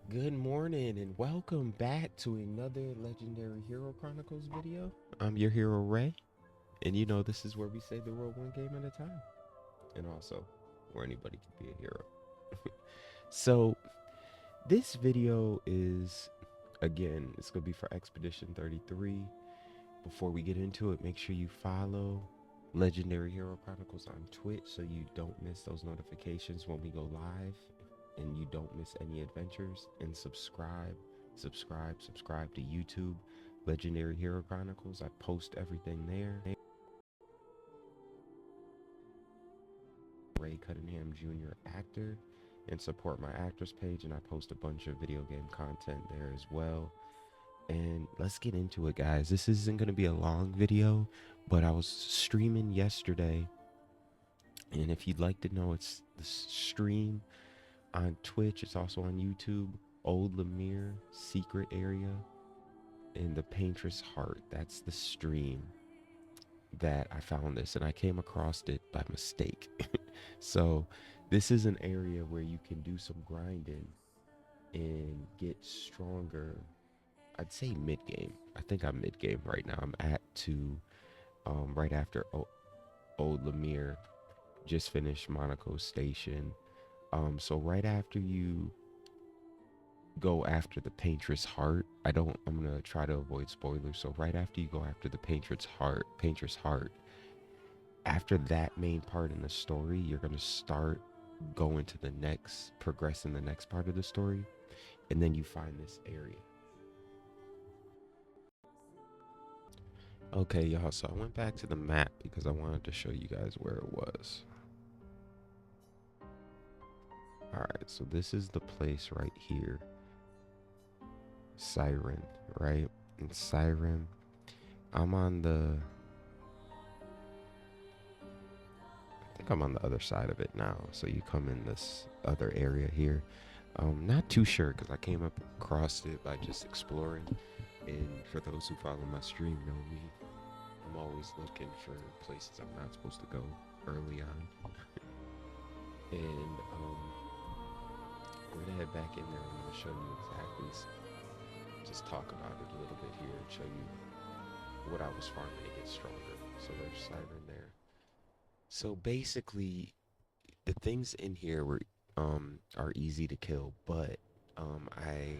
Good morning and welcome back to another Legendary Hero Chronicles video. I'm your hero Ray, and this is where we save the world one game at a time, and also where anybody can be a hero. So this video is, again, it's gonna be for Expedition 33. Before we get into it, make sure you follow Legendary Hero Chronicles on Twitch so you don't miss those notifications when we go live and you don't miss any adventures. And subscribe to YouTube, Legendary Hero Chronicles. I post everything there. Ray Cunningham Jr. actor, and support my actors page, and I post a bunch of video game content there as well. And let's get into it, guys. This isn't going to be a long video, but I was streaming yesterday, and if you'd like to know, it's the stream on Twitch. It's also on YouTube. Old Lemire Secret Area in the Paintress Heart. That's the stream that I found this, and I came across it by mistake. So this is an area where you can do some grinding and get stronger. I'd say mid game. I think I'm mid game right now. I'm at two, right after Old Lemire. Just finished Monaco Station. So right after you go after the Paintress Heart, I'm gonna try to avoid spoilers. So right after you go after the Paintress Heart, after that main part in the story, you're gonna start going to the next, progressing the next part of the story, and then you find this area. Okay, y'all, so I went back to the map because I wanted to show you guys where it was. Alright, so this is the place right here. Siren, right? And Siren, I'm on the... I think I'm on the other side of it now. So you come in this other area here. Not too sure because I came up across it by just exploring. And for those who follow my stream know me, I'm always looking for places I'm not supposed to go early on. And we're gonna head back in there. I'm gonna show you exactly, just talk about it a little bit here and show you what I was farming to get stronger. So there's Siren there. So basically, the things in here are easy to kill, but I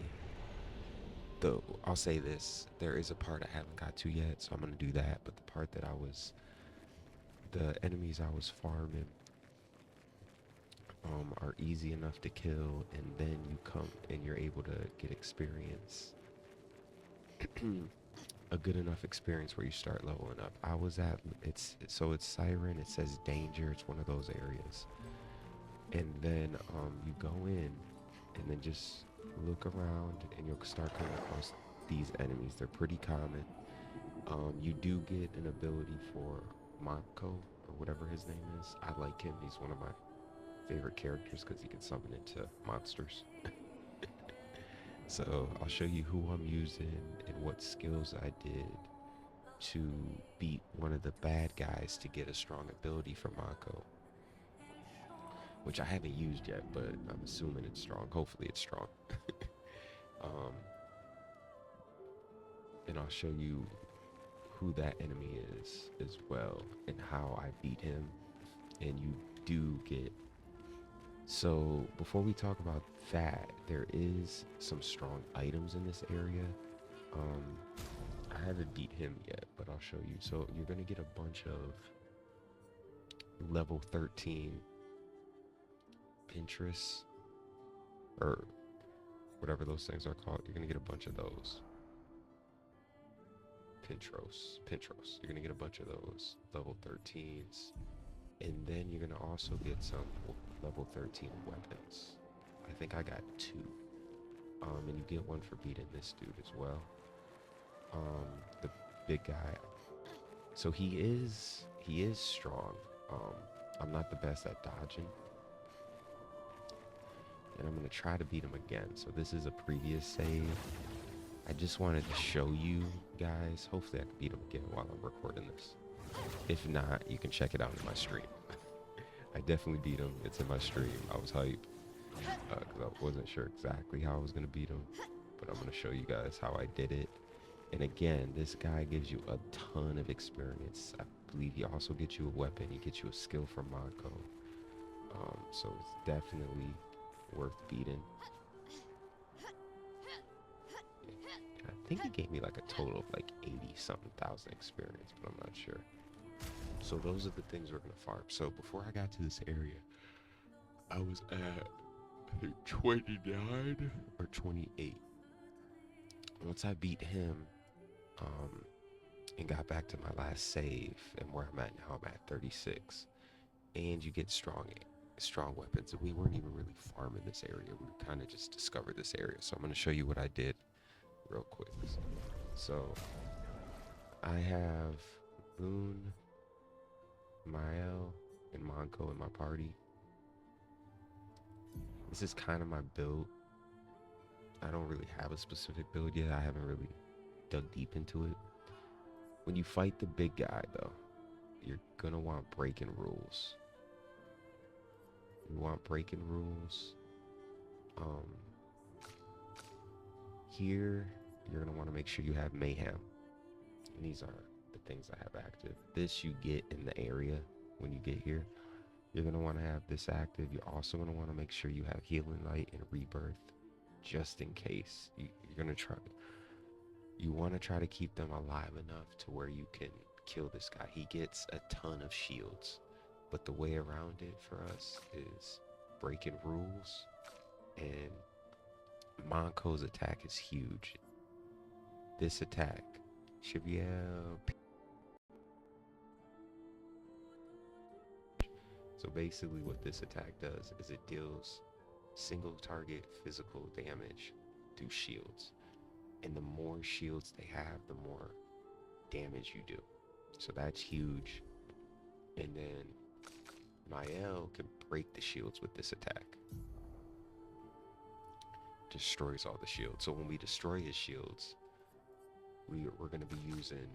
though I'll say this, there is a part I haven't got to yet, so I'm gonna do that. But the part that the enemies I was farming are easy enough to kill, and then you come and you're able to get experience, a good enough experience where you start leveling up. I was at it's Siren. It says danger. It's one of those areas, and then you go in, and then just look around, and you'll start coming across these enemies. They're pretty common. You do get an ability for Mako, or whatever his name is. I like him. He's one of my favorite characters because he can summon into monsters. So I'll show you who I'm using and what skills I did to beat one of the bad guys to get a strong ability for Mako, which I haven't used yet, but I'm assuming it's strong. Hopefully it's strong. um, and I'll show you who that enemy is as well and how I beat him. And you do get... So before we talk about that, there is some strong items in this area. I haven't beat him yet, but I'll show you. So you're gonna get a bunch of level 13 Pinterest, or whatever those things are called. You're gonna get a bunch of those. Pintros. You're gonna get a bunch of those level 13s. And then you're gonna also get some level 13 weapons. I think I got two. And you get one for beating this dude as well. The big guy. So he is strong. I'm not the best at dodging. And I'm gonna try to beat him again. So this is a previous save. I just wanted to show you guys. Hopefully I can beat him again while I'm recording this. If not, you can check it out in my stream. I definitely beat him. It's in my stream. I was hyped. because I wasn't sure exactly how I was gonna beat him, but I'm gonna show you guys how I did it. And again, this guy gives you a ton of experience. I believe he also gets you a weapon. He gets you a skill from Monko. So it's definitely worth beating. I think he gave me like a total of like 80 something thousand experience, but I'm not sure. So those are the things we're gonna farm. So before I got to this area, I was at I think 29 or 28. Once I beat him, and got back to my last save, and where I'm at now, I'm at 36. And you get strong weapons. We weren't even really farming this area. We kind of just discovered this area. So I'm gonna show you what I did real quick. So I have Moon, Mael, and Monko in my party. This is kind of my build. I don't really have a specific build yet. I haven't really dug deep into it. When you fight the big guy, though, you're gonna want breaking rules. You want breaking rules. Here, you're gonna want to make sure you have Mayhem. And these are the things I have active. This you get in the area when you get here. You're gonna want to have this active. You're also gonna want to make sure you have Healing Light and Rebirth, just in case. You're gonna try. You want to try to keep them alive enough to where you can kill this guy. He gets a ton of shields, but the way around it for us is breaking rules, and Monko's attack is huge. This attack, Cheviel. So basically what this attack does is it deals single target physical damage through shields. And the more shields they have, the more damage you do. So that's huge. And then Mael can break the shields with this attack. Destroys all the shields. So when we destroy his shields, we're going to be using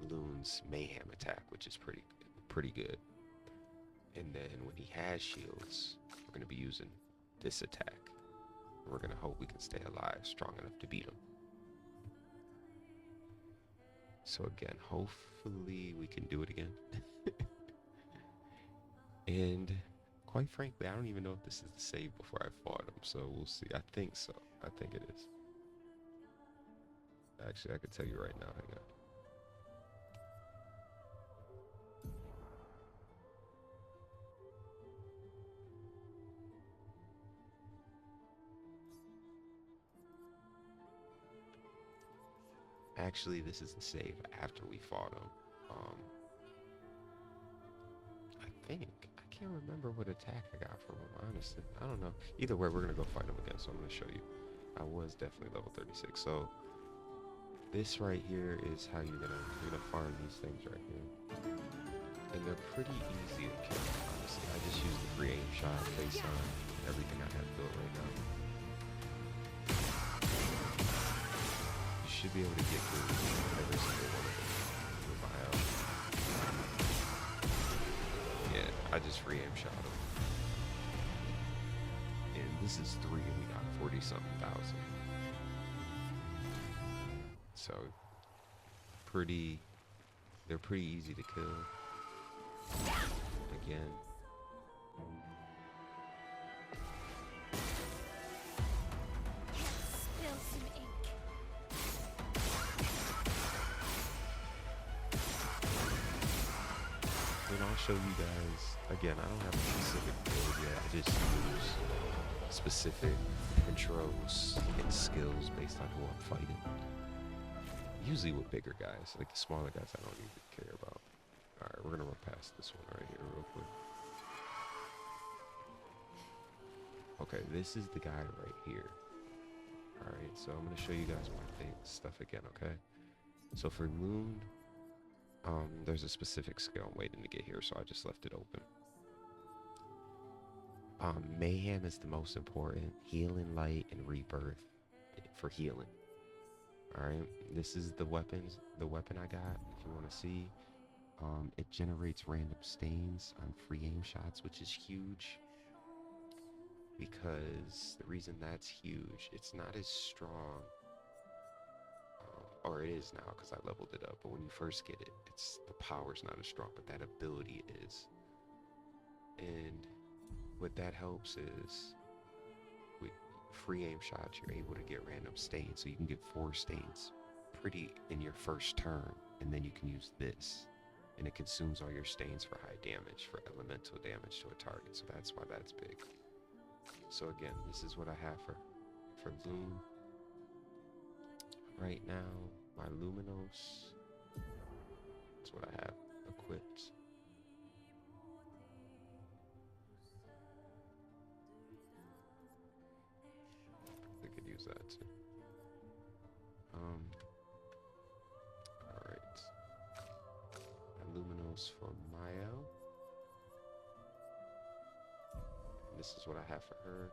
Loon's Mayhem attack, which is pretty good. And then when he has shields, we're going to be using this attack. We're going to hope we can stay alive strong enough to beat him. So again, hopefully we can do it again. And quite frankly, I don't even know if this is the save before I fought him. So we'll see. I think so. I think it is. Actually, I can tell you right now. Hang on. Actually, this is the save after we fought him. I can't remember what attack I got from him, honestly. I don't know. Either way, we're gonna go fight him again, so I'm gonna show you. I was definitely level 36. So this right here is how you're gonna farm these things right here. And they're pretty easy to kill, honestly. I just use the free aim shot based on everything I have built right now. You should be able to get through every single one of them with my help. Yeah, I just free aim shot him. And this is 3 and we got 40-something thousand. So they're pretty easy to kill. Again. Spill some ink. And I'll show you guys, again, I don't have a specific build yet, I just use specific intros and skills based on who I'm fighting. Usually with bigger guys, like the smaller guys I don't even care about. Alright, we're gonna run past this one right here real quick. Okay, this is the guy right here. Alright, so I'm gonna show you guys my stuff again, okay? So for Loon, there's a specific skill I'm waiting to get here, so I just left it open. Mayhem is the most important. Healing Light and Rebirth for healing. Alright, this is the weapon I got, if you want to see. It generates random stains on free aim shots, which is huge. because the reason that's huge, it's not as strong, or it is now because I leveled it up, but when you first get it, it's the power's not as strong, but that ability is. And what that helps is with free aim shots, you're able to get random stains, so you can get 4 stains pretty in your first turn, and then you can use this, and it consumes all your stains for high damage, for elemental damage to a target, so that's why that's big. So again, this is what I have for Loom. Right now, my Luminos, that's what I have equipped. I could use that too. Alright. Luminos for Mayo. This is what I have for her.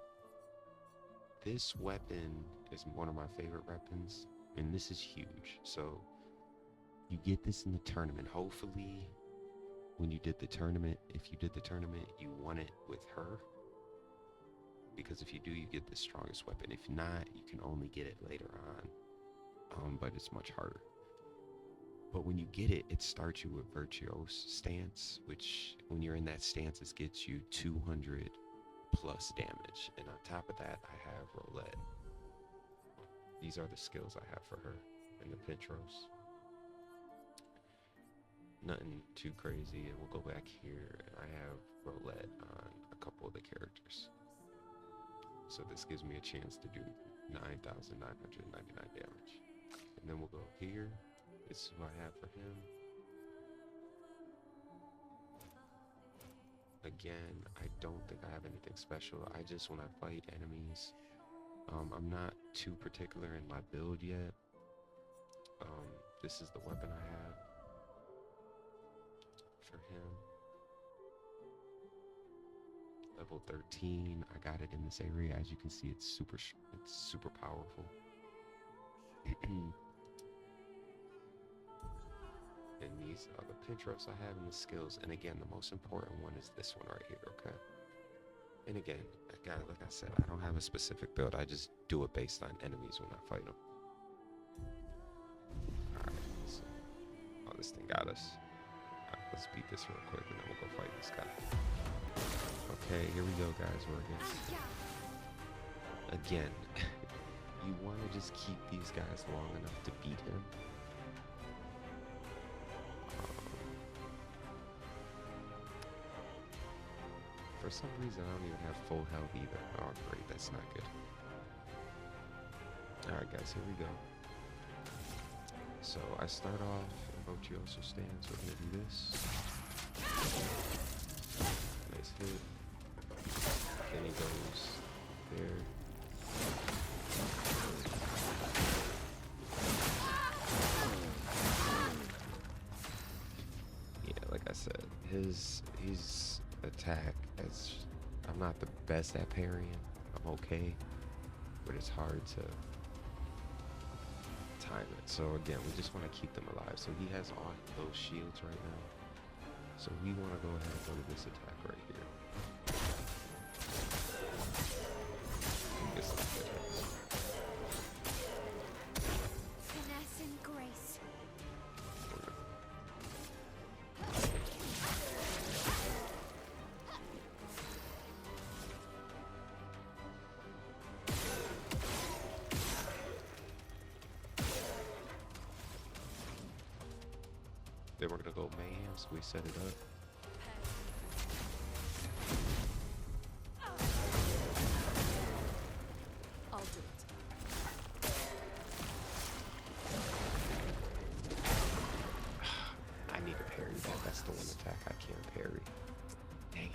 This weapon is one of my favorite weapons, and this is huge. So you get this in the tournament. Hopefully, when you did the tournament, if you did the tournament, you won it with her. Because if you do, you get the strongest weapon. If not, you can only get it later on. But it's much harder. But when you get it, it starts you with Virtuose stance, which when you're in that stance, it gets you 200 plus damage. And on top of that, I have Roulette. These are the skills I have for her and the Pintros. Nothing too crazy, and we'll go back here, and I have Roulette on a couple of the characters. So this gives me a chance to do 9,999 damage. And then we'll go here. This is what I have for him. Again, I don't think I have anything special. I just, when I fight enemies, I'm not too particular in my build yet. This is the weapon I have for him. Level 13, I got it in this area. As you can see, it's super powerful. And these are the Pintros I have in the skills. And again, the most important one is this one right here, okay? And again, like I said, I don't have a specific build. I just do it based on enemies when I fight them. Alright, so, oh, this thing got us. Alright, let's beat this real quick and then we'll go fight this guy. Okay, here we go, guys. We're again. You want to just keep these guys long enough to beat him. For some reason, I don't even have full health either. Oh, great. That's not good. Alright, guys. Here we go. So, I start off in Virtuoso stance. We're going to do this. Nice hit. Then he goes there. Yeah, like I said, his attack, I'm not the best at parrying. I'm okay, but it's hard to time it. So again, we just want to keep them alive. So he has on those shields right now. So we want to go ahead and go to this attack right here. Finesse and grace. Then we're gonna go mayhem, so we set it up. I'll do it. I need to parry that. That's the one attack I can't parry. Dang it.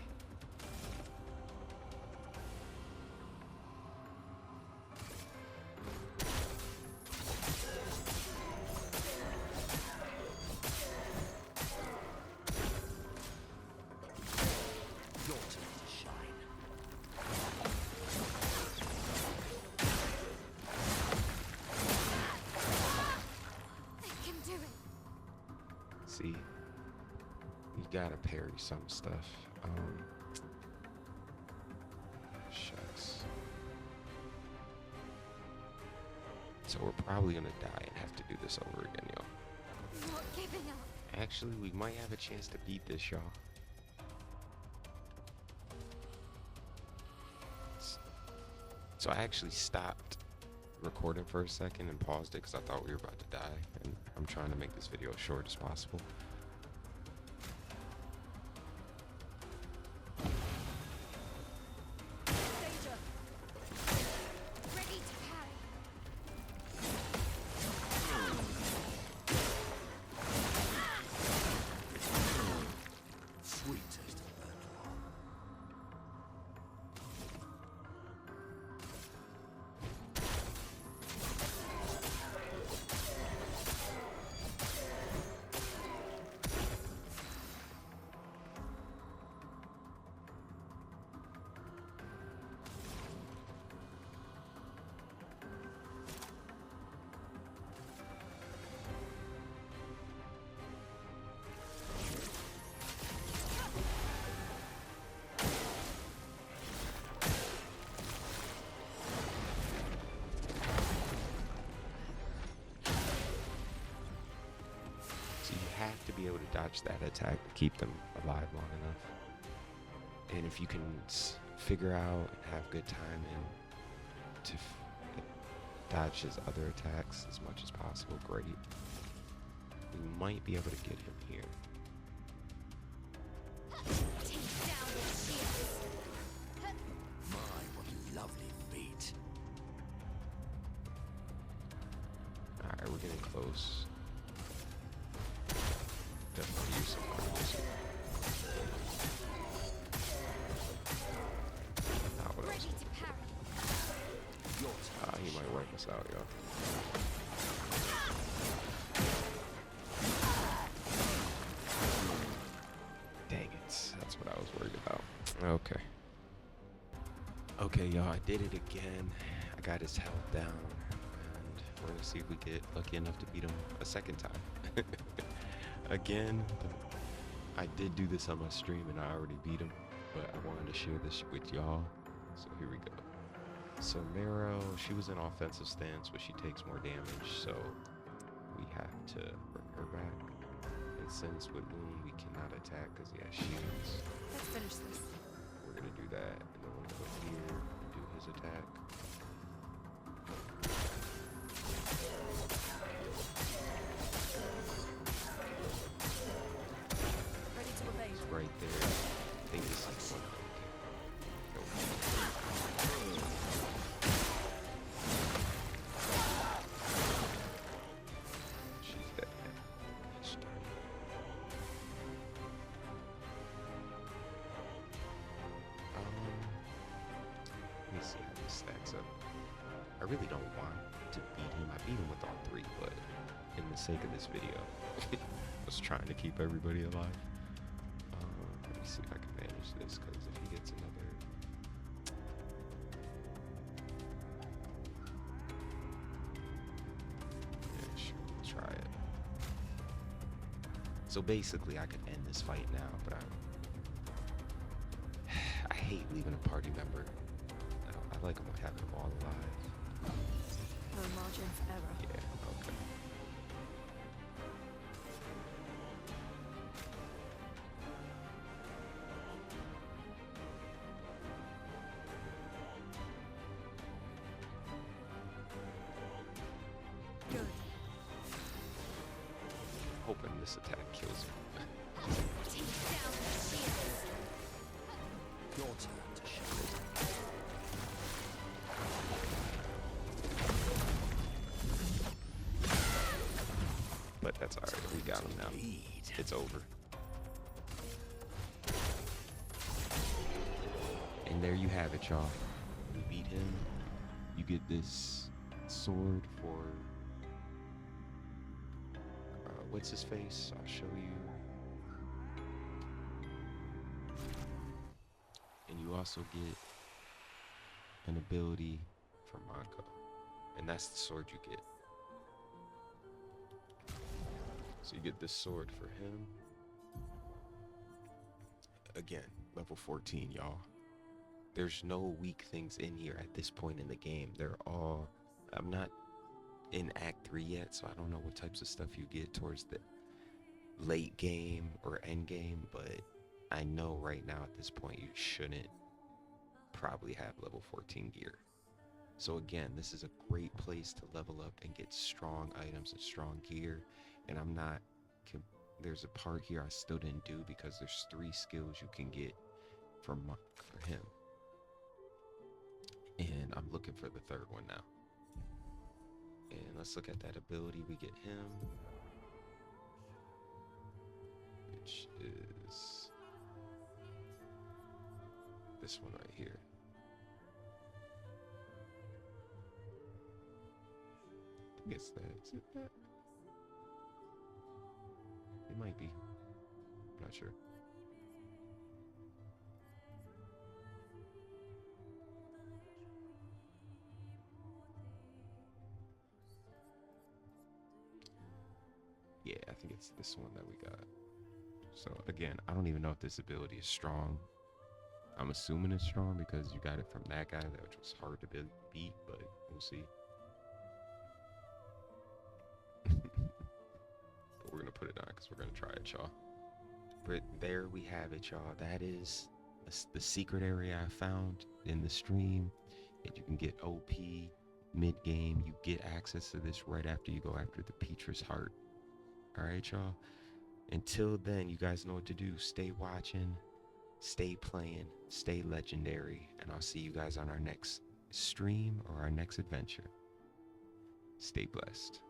Your turn to shine. I can do it. See, you gotta parry some stuff. Shucks. So we're probably gonna die and have to do this over again, y'all. Not giving up. Actually, we might have a chance to beat this, y'all. So I actually stopped recording for a second and paused it because I thought we were about to die, and I'm trying to make this video as short as possible. Danger. Ready to parry. Sweet taste of battle. So you have to be able to dodge that attack to keep them alive long enough. And if you can figure out and have good timing to dodge his other attacks as much as possible, great. We might be able to get him here. Take down the shields. My, what lovely feet. Alright, we're getting close. Definitely use some more of this. Ah, what Ready else? to parry. Your turn. Ah, he might wipe us out, y'all. Dang it. That's what I was worried about. Okay. Okay, y'all, I did it again. I got his health down. And we're gonna see if we get lucky enough to beat him a second time. Again, I did do this on my stream and I already beat him, but I wanted to share this with y'all. So here we go. So Marrow, she was in offensive stance, but she takes more damage, so we have to bring her back. And since with Moon we cannot attack because he has shields, Let's finish this. we're gonna do that, and then we'll go here and do his attack. Ready to evade. It's right there. I think this is the one. She's dead. She's dead. Let me see how this stacks up. I really don't want to beat him. I beat him with all three, but in the sake of this video, I was trying to keep everybody alive. Let me see if I can manage this, because if he gets another... Yeah, sure, we'll try it. So basically, I could end this fight now, but I hate leaving a party member. I like them having them all alive. No margin for error. Yeah, okay. Good. Hoping this attack kills him. Take down the shields. Your turn to shine. But that's alright, we got him now. Indeed. It's over. And there you have it, y'all. We beat him. You get this sword for... what's his face? I'll show you. And you also get an ability for Mako. And that's the sword you get. So you get this sword for him. Again, level 14, y'all. There's no weak things in here at this point in the game. They're all... I'm not in Act 3 yet, so I don't know what types of stuff you get towards the late game or end game, but I know right now at this point you shouldn't probably have level 14 gear. So again, this is a great place to level up and get strong items and strong gear. And I'm not, there's a part here I still didn't do because there's 3 skills you can get for him. And I'm looking for the 3rd one now. And let's look at that ability. We get him, which is this one right here. I think it's that. Is it that? It might be. I'm not sure. Yeah, I think it's this one that we got. So again, I don't even know if this ability is strong. I'm assuming it's strong because you got it from that guy, which was hard to beat, but we'll see. But we're gonna put it on because we're gonna try it, y'all. But there we have it, y'all. That is the secret area I found in the stream. And you can get OP mid-game. You get access to this right after you go after the Petrus Heart. All right, y'all. Until then, you guys know what to do. Stay watching, stay playing, stay legendary, and I'll see you guys on our next stream or our next adventure. Stay blessed.